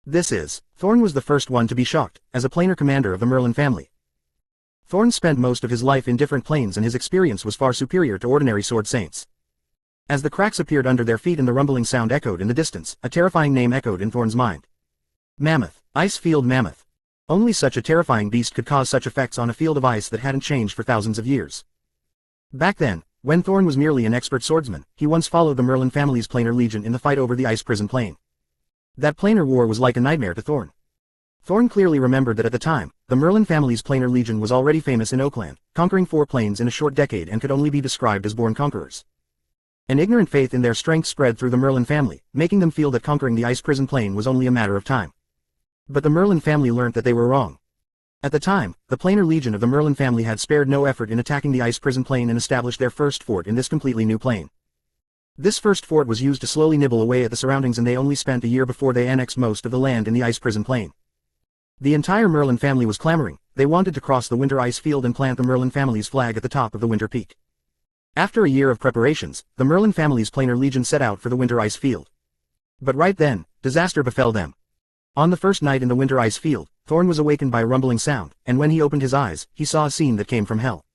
Thorn was the first one to be shocked, as a planar commander of the Merlin family. Thorn spent most of his life in different planes and his experience was far superior to ordinary sword saints. As the cracks appeared under their feet and the rumbling sound echoed in the distance, a terrifying name echoed in Thorn's mind. Mammoth, ice field mammoth. Only such a terrifying beast could cause such effects on a field of ice that hadn't changed for thousands of years. Back then, when Thorn was merely an expert swordsman, he once followed the Merlin family's planar legion in the fight over the ice prison plane. That planar war was like a nightmare to Thorn. Thorn clearly remembered that at the time, the Merlin family's planar legion was already famous in Oakland, conquering 4 planes in a short decade and could only be described as born conquerors. An ignorant faith in their strength spread through the Merlin family, making them feel that conquering the ice prison plane was only a matter of time. But the Merlin family learned that they were wrong. At the time, the planar legion of the Merlin family had spared no effort in attacking the ice prison plane and established their first fort in this completely new plane. This first fort was used to slowly nibble away at the surroundings and they only spent a year before they annexed most of the land in the ice prison plane. The entire Merlin family was clamoring, they wanted to cross the winter ice field and plant the Merlin family's flag at the top of the winter peak. After a year of preparations, the Merlin family's planar legion set out for the winter ice field. But right then, disaster befell them. On the first night in the winter ice field, Thorn was awakened by a rumbling sound, and when he opened his eyes, he saw a scene that came from hell.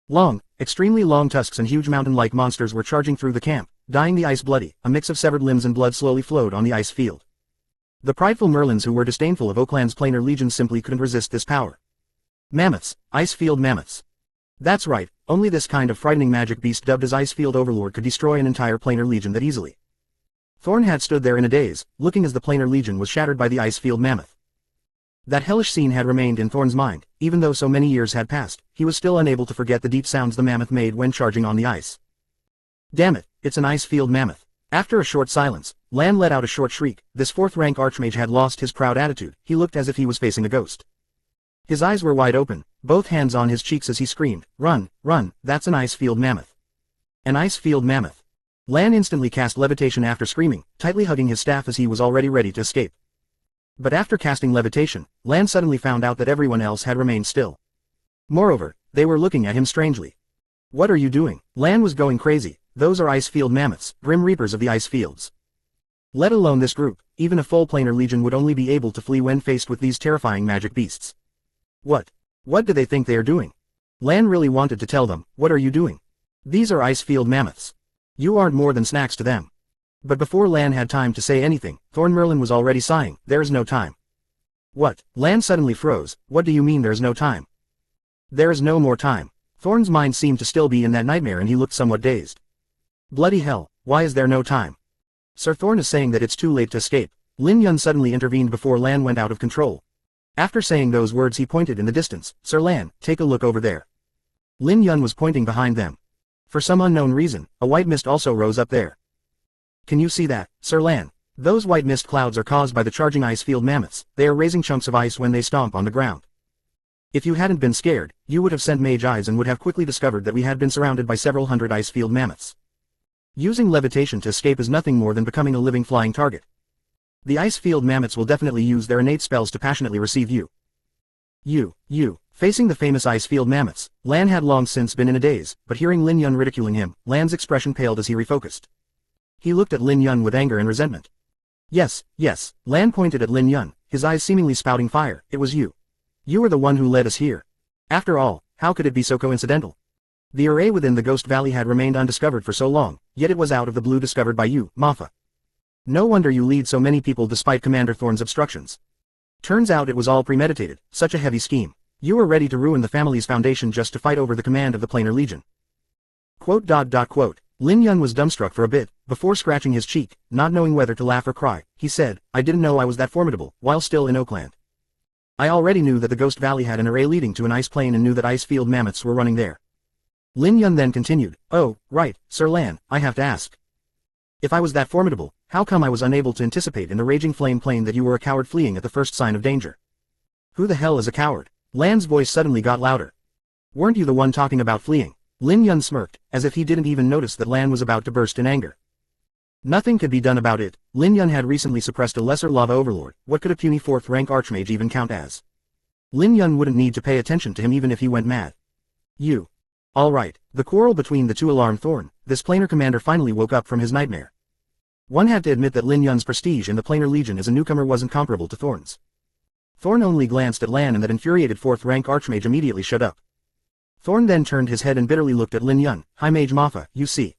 Long, extremely long tusks and huge mountain-like monsters were charging through the camp, dyeing the ice bloody. A mix of severed limbs and blood slowly flowed on the ice field. The prideful Merlins who were disdainful of Oakland's planar legion simply couldn't resist this power. Mammoths, ice field mammoths. That's right, only this kind of frightening magic beast dubbed as Ice Field Overlord could destroy an entire planar legion that easily. Thorn had stood there in a daze, looking as the planar legion was shattered by the ice field mammoth. That hellish scene had remained in Thorn's mind, even though so many years had passed, he was still unable to forget the deep sounds the mammoth made when charging on the ice. Damn it, it's an ice field mammoth. After a short silence, Lan let out a short shriek. This 4th-rank archmage had lost his proud attitude, he looked as if he was facing a ghost. His eyes were wide open, both hands on his cheeks as he screamed, "Run, run, that's an ice field mammoth." An ice field mammoth. Lan instantly cast levitation after screaming, tightly hugging his staff as he was already ready to escape. But after casting levitation, Lan suddenly found out that everyone else had remained still. Moreover, they were looking at him strangely. "What are you doing?" Lan was going crazy. "Those are ice field mammoths, grim reapers of the ice fields. Let alone this group, even a full planar legion would only be able to flee when faced with these terrifying magic beasts. What do they think they are doing?" Lan really wanted to tell them, "What are you doing? These are ice field mammoths. You aren't more than snacks to them." But before Lan had time to say anything, Thorn Merlin was already sighing, "There is no time." "What?" Lan suddenly froze. "What do you mean there's no time?" "There is no more time." Thorn's mind seemed to still be in that nightmare and he looked somewhat dazed. "Bloody hell, why is there no time?" "Sir Thorn is saying that it's too late to escape." Lin Yun suddenly intervened before Lan went out of control. After saying those words he pointed in the distance, "Sir Lan, take a look over there." Lin Yun was pointing behind them. For some unknown reason, a white mist also rose up there. "Can you see that, Sir Lan? Those white mist clouds are caused by the charging ice field mammoths. They are raising chunks of ice when they stomp on the ground. If you hadn't been scared, you would have sent mage eyes and would have quickly discovered that we had been surrounded by several hundred ice field mammoths. Using levitation to escape is nothing more than becoming a living flying target. The ice field mammoths will definitely use their innate spells to passionately receive you." You. Facing the famous ice field mammoths, Lan had long since been in a daze, but hearing Lin Yun ridiculing him, Lan's expression paled as he refocused. He looked at Lin Yun with anger and resentment. Yes, Lan pointed at Lin Yun, his eyes seemingly spouting fire. "It was you. You were the one who led us here. After all, how could it be so coincidental? The array within the Ghost Valley had remained undiscovered for so long, yet it was out of the blue discovered by you, Mapha. No wonder you lead so many people despite Commander Thorn's obstructions. Turns out it was all premeditated, such a heavy scheme. You were ready to ruin the family's foundation just to fight over the command of the Planar Legion." Lin Yun was dumbstruck for a bit, before scratching his cheek, not knowing whether to laugh or cry. He said, "I didn't know I was that formidable, while still in Oakland. I already knew that the Ghost Valley had an array leading to an ice plain and knew that ice field mammoths were running there." Lin Yun then continued, "Oh, right, Sir Lan, I have to ask. If I was that formidable, how come I was unable to anticipate in the raging flame plain that you were a coward fleeing at the first sign of danger? Who the hell is a coward?" Lan's voice suddenly got louder. "Weren't you the one talking about fleeing?" Lin Yun smirked, as if he didn't even notice that Lan was about to burst in anger. Nothing could be done about it. Lin Yun had recently suppressed a lesser lava overlord. What could a puny 4th-rank archmage even count as? Lin Yun wouldn't need to pay attention to him even if he went mad. "You." All right. The quarrel between the two alarmed Thorn. This planar commander finally woke up from his nightmare. One had to admit that Lin Yun's prestige in the Planar Legion as a newcomer wasn't comparable to Thorn's. Thorn only glanced at Lan, and that infuriated 4th-rank Archmage immediately shut up. Thorn then turned his head and bitterly looked at Lin Yun. "High Mage Maffa, you see."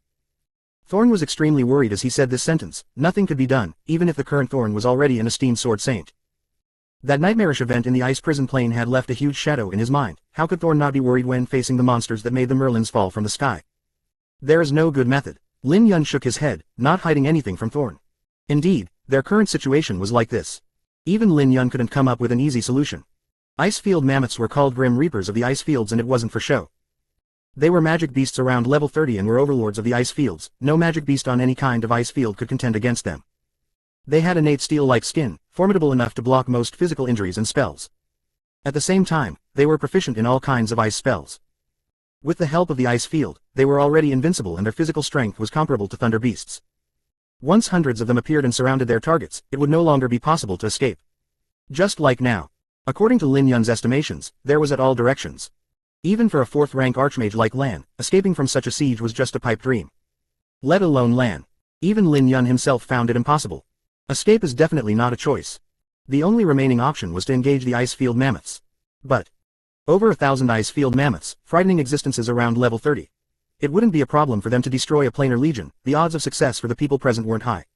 Thorn was extremely worried as he said this sentence. Nothing could be done, even if the current Thorn was already an esteemed sword saint. That nightmarish event in the ice prison plane had left a huge shadow in his mind. How could Thorn not be worried when facing the monsters that made the Merlins fall from the sky? There is no good method. Lin Yun shook his head, not hiding anything from Thorn. Indeed, their current situation was like this. Even Lin Yun couldn't come up with an easy solution. Ice field mammoths were called Grim Reapers of the ice fields, and it wasn't for show. They were magic beasts around level 30 and were overlords of the ice fields. No magic beast on any kind of ice field could contend against them. They had innate steel-like skin, formidable enough to block most physical injuries and spells. At the same time, they were proficient in all kinds of ice spells. With the help of the ice field, they were already invincible, and their physical strength was comparable to thunder beasts. Once hundreds of them appeared and surrounded their targets, it would no longer be possible to escape. Just like now. According to Lin Yun's estimations, there was at all directions. Even for a 4th-rank Archmage like Lan, escaping from such a siege was just a pipe dream. Let alone Lan. Even Lin Yun himself found it impossible. Escape is definitely not a choice. The only remaining option was to engage the ice field mammoths. But over 1,000 ice field mammoths, frightening existences around level 30. It wouldn't be a problem for them to destroy a planar legion. The odds of success for the people present weren't high.